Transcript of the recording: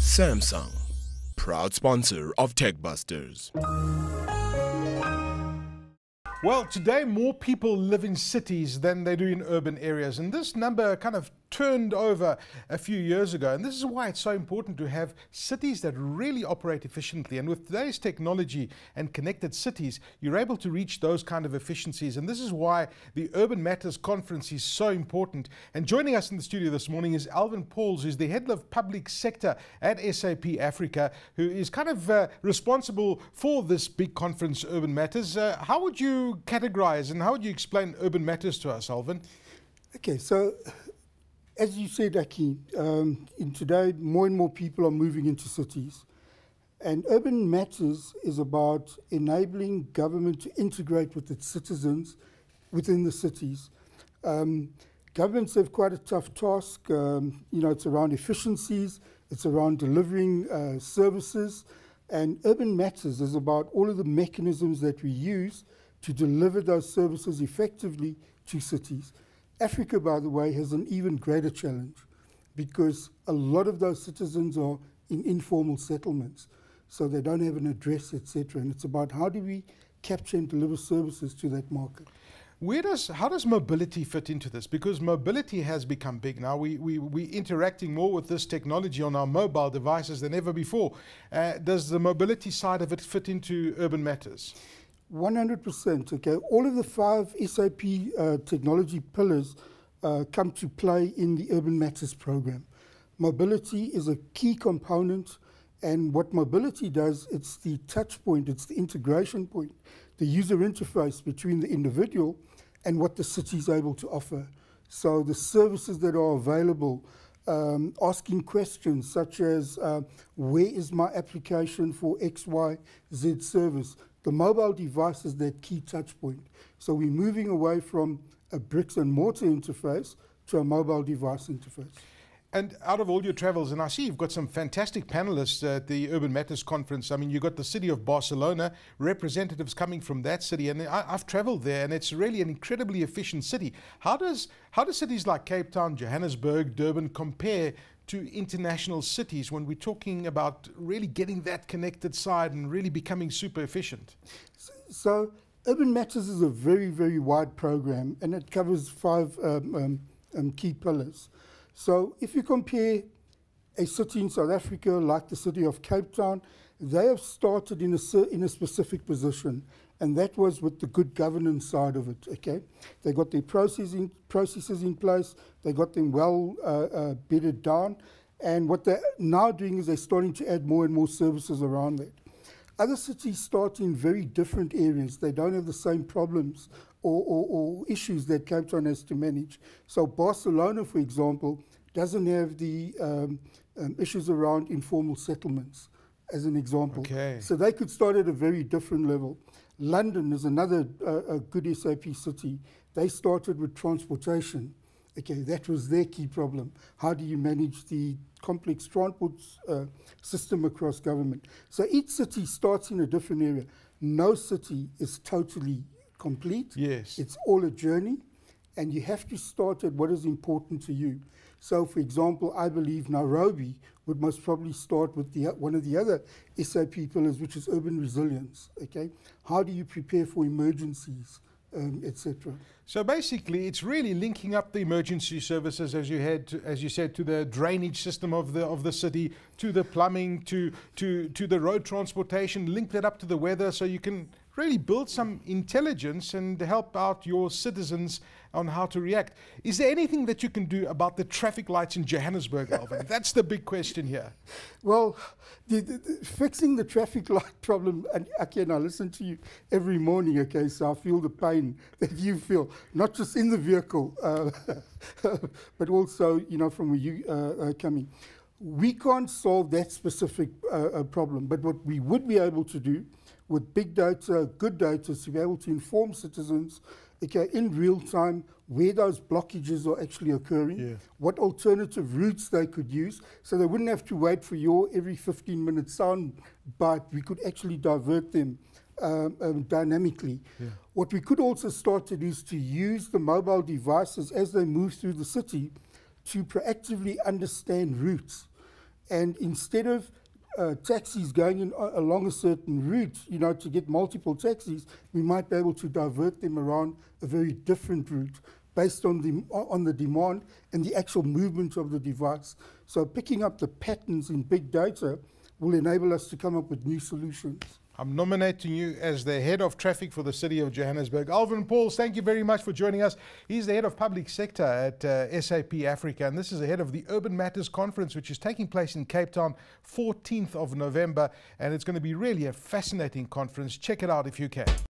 Samsung, proud sponsor of TechBusters. Well, today more people live in cities than they do in urban areas, and this number kind of turned over a few years ago, and this is why it's so important to have cities that really operate efficiently. And with today's technology and connected cities, you're able to reach those kind of efficiencies, and this is why the Urban Matters Conference is so important. And joining us in the studio this morning is Alvin Paules, who's the head of public sector at SAP Africa, who is kind of responsible for this big conference, Urban Matters. How would you categorize and how would you explain Urban Matters to us, Alvin? Okay, so as you said, Aki, in today, more and more people are moving into cities. And Urban Matters is about enabling government to integrate with its citizens within the cities. Governments have quite a tough task. It's around efficiencies, it's around delivering services. And Urban Matters is about all of the mechanisms that we use to deliver those services effectively to cities. Africa, by the way, has an even greater challenge because a lot of those citizens are in informal settlements, so they don't have an address, etc. And it's about how do we capture and deliver services to that market. How does mobility fit into this? Because mobility has become big now. We're interacting more with this technology on our mobile devices than ever before. Does the mobility side of it fit into Urban Matters? 100%. Okay, all of the 5 SAP technology pillars come to play in the Urban Matters program. Mobility is a key component, and what mobility does, it's the touch point, it's the integration point, the user interface between the individual and what the city is able to offer. So the services that are available, asking questions such as, where is my application for XYZ service? The mobile device is that key touch point. So we're moving away from a bricks and mortar interface to a mobile device interface. And out of all your travels, and I see you've got some fantastic panelists at the Urban Matters Conference. I mean, you've got the city of Barcelona, representatives coming from that city, and I've traveled there, and it's really an incredibly efficient city. How do cities like Cape Town, Johannesburg, Durban compare to international cities when we're talking about really getting that connected side and really becoming super efficient? So Urban Matters is a very, very wide program, and it covers 5 key pillars. So if you compare a city in South Africa like the city of Cape Town, they have started in a specific position, and that was with the good governance side of it. Okay, they got their processes in place, they got them well bedded down, and what they're now doing is they're starting to add more and more services around that. Other cities start in very different areas. They don't have the same problems or issues that Cape Town has to manage. So Barcelona, for example, doesn't have the issues around informal settlements, as an example. Okay. So they could start at a very different level. London is another good SAP city. They started with transportation. Okay, that was their key problem. How do you manage the complex transport system across government? So each city starts in a different area. No city is totally complete. Yes. It's all a journey, and you have to start at what is important to you. So, for example, I believe Nairobi would most probably start with one of the other SAP pillars, which is urban resilience. Okay, how do you prepare for emergencies, etc. So basically, it's really linking up the emergency services, as you said, to the drainage system of the city, to the plumbing, to the road transportation. Link that up to the weather, so you can really build some intelligence and help out your citizens on how to react. Is there anything that you can do about the traffic lights in Johannesburg, Alvin? That's the big question here. Well, fixing the traffic light problem, and again, I listen to you every morning, okay, so I feel the pain that you feel, not just in the vehicle, but also, from where you are coming. We can't solve that specific problem, but what we would be able to do with big data, good data, is to be able to inform citizens, okay, in real time, where those blockages are actually occurring, what alternative routes they could use, so they wouldn't have to wait for your every 15-minute sound bite. We could actually divert them dynamically. What we could also start to do is to use the mobile devices as they move through the city to proactively understand routes. And instead of taxis going in along a certain route, you know, to get multiple taxis, we might be able to divert them around a very different route based on the demand and the actual movement of the device. So picking up the patterns in big data will enable us to come up with new solutions. I'm nominating you as the head of traffic for the city of Johannesburg. Alvin Paules, thank you very much for joining us. He's the head of public sector at SAP Africa, and this is ahead of the Urban Matters Conference, which is taking place in Cape Town, 14th of November, and it's going to be really a fascinating conference. Check it out if you can.